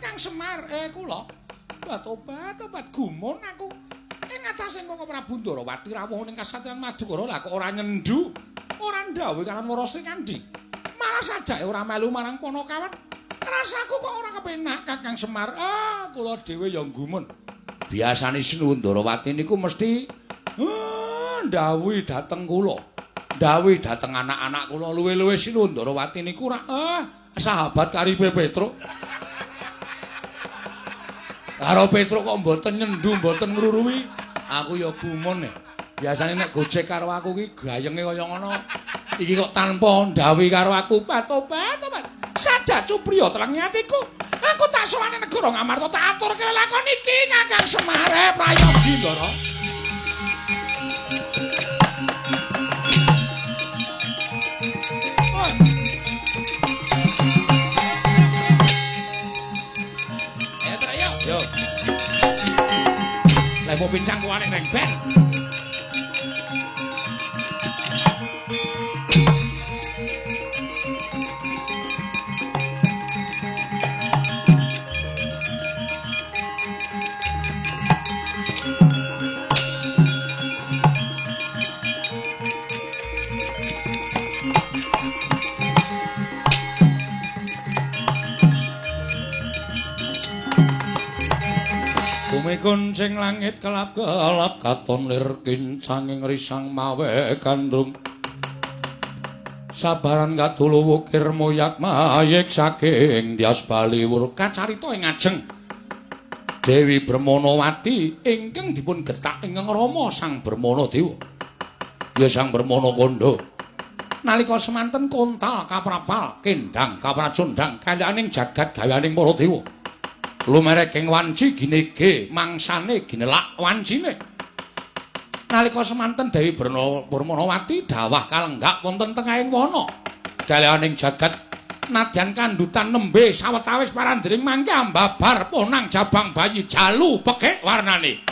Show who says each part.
Speaker 1: Kakang Semar, kula obat gumun aku. Ing ngatasé Kang Prabu Ndarawati rawuh ning kasatriyan Madukara lah kok ora nyendu. Ora ndhawuhi kalan Wara Srikandhi. Malah sajake ora melu marang Panakawan. Rasaku kok ora kepenak Kakang Semar. Kula dhewe ya gumun. Biasane Sinuwun Ndarawati niku mesti ndhawuhi dhateng kula. Ndhawuhi dhateng anak-anak kula luwih-luwih Sinuwun Ndarawati niku ora sahabat karibe Petruk. Karo Petruk kok mboten nyendu, mboten ngruruhi. Aku ya gumun nek. Biasane nek gojek karo aku ki gayenge kaya ngono. Iki kok tanpa ndhawuhi karo aku tobat. Saja Cupriya teleng atiku. Aku tak sowane negara Ngamarta tak aturke lakon iki Kakang Semar Prayogi Ndara. Yo. Lah mau pincang kuwane neng ben. Kuncing langit kelap-kelap katon lir kincanging risang mawe gandrung sabaran katulu wukir moyak mayek saking Dias Baliwur kacarita ing ajeng Dewi Brahmanawati ingkang dipun getak ing Rama Sang Brahmanadewa ya Sang Brahmana Kandha nalika semanten kontal kaprapal kendang kapracondang kalyaning jagat gawaning para dewa lumerek ing wanci ginege mangsane ginelak wancine nalika semanten Dewi Brahmanawati dawah kalenggak wonten tengahing wana kaliyaning jagat nadyan kandutan nembe sawetawis parandering mangke ambabar ponang jabang bayi jalu pekek warnane